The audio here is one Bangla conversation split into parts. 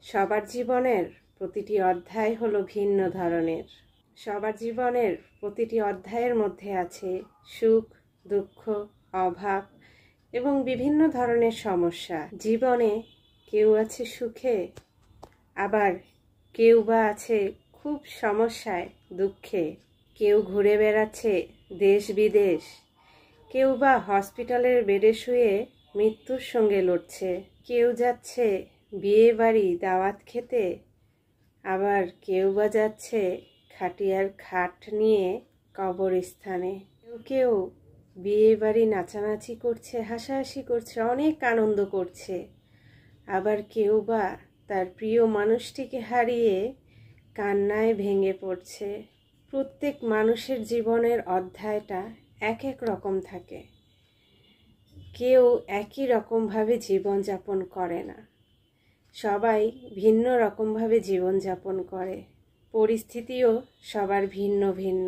সবার জীবনের প্রতিটি অধ্যায় হলো ভিন্ন ধরনের। সবার জীবনের প্রতিটি অধ্যায়ের মধ্যে আছে সুখ, দুঃখ, অভাব এবং বিভিন্ন ধরনের সমস্যা। জীবনে কেউ আছে সুখে, আবার কেউ বা আছে খুব সমস্যায়, দুঃখে। কেউ ঘুরে বেড়াচ্ছে দেশ বিদেশ, কেউ বা হসপিটালের বেডে শুয়ে মৃত্যুর সঙ্গে লড়ছে। কেউ যাচ্ছে বিয়ে বাড়ি দাওয়াত খেতে, আবার কেউ বা যাচ্ছে খাটিয়ার খাট নিয়ে কবরস্থানে। কেউ কেউ বিয়ে বাড়ি নাচানাচি করছে, হাসাহাসি করছে, অনেক আনন্দ করছে। আবার কেউ বা তার প্রিয় মানুষটিকে হারিয়ে কান্নায় ভেঙে পড়ছে। প্রত্যেক মানুষের জীবনের অধ্যায়টা এক এক রকম থাকে। কেউ একই রকমভাবে জীবনযাপন করে না, সবাই ভিন্ন রকমভাবে জীবনযাপন করে। পরিস্থিতিও সবার ভিন্ন ভিন্ন।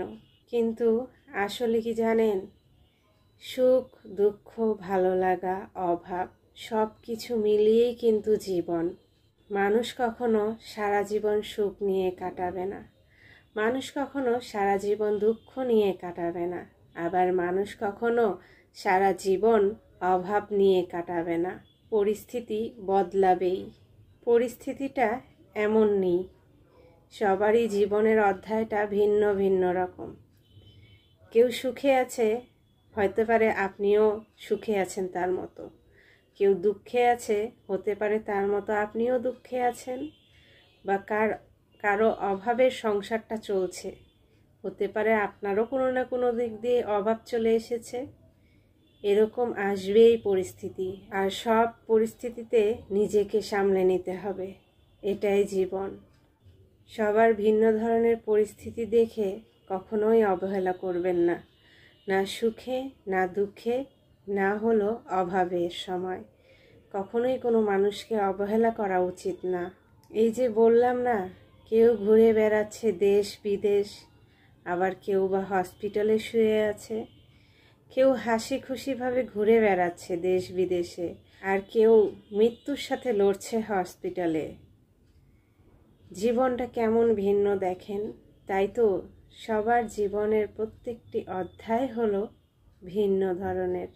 কিন্তু আসলে কি জানেন, সুখ, দুঃখ, ভালো লাগা, অভাব সব কিছু মিলিয়েই কিন্তু জীবন। মানুষ কখনো সারা জীবন সুখ নিয়ে কাটাবে না, মানুষ কখনো সারা জীবন দুঃখ নিয়ে কাটাবে না, আবার মানুষ কখনো সারা জীবন অভাব নিয়ে কাটাবে না। পরিস্থিতি বদলাবেই। পরিস্থিতিটা এমন নেই, সবারই জীবনের অধ্যায়টা ভিন্ন ভিন্ন রকম। কেউ সুখে আছে, হতে পারে আপনিও সুখে আছেন তার মতো। কেউ দুঃখে আছে, হতে পারে তার মতো আপনিও দুঃখে আছেন। বা কারো অভাবের সংসারটা চলছে, হতে পারে আপনারও কোনো না কোনো দিক দিয়ে অভাব চলে এসেছে। এরকম আসবেই পরিস্থিতি, আর সব পরিস্থিতিতে নিজেকে সামলে নিতে হবে। এটাই জীবন। সবার ভিন্ন ধরনের পরিস্থিতি দেখে কখনোই অবহেলা করবেন না, না সুখে না দুঃখে, না হলো অভাবের সময়। কখনোই কোনো মানুষকে অবহেলা করা উচিত না। এই যে বললাম না, কেউ ঘুরে বেড়াচ্ছে দেশ বিদেশ, আবার কেউ বা হসপিটালে শুয়ে আছে। কেউ হাসি খুশিভাবে ঘুরে বেড়াচ্ছে দেশ বিদেশে, আর কেউ মৃত্যুর সাথে লড়ছে হসপিটালে। জীবনটা কেমন ভিন্ন দেখেন। তাই তো সবার জীবনের প্রত্যেকটি অধ্যায় হলো ভিন্ন ধরনের।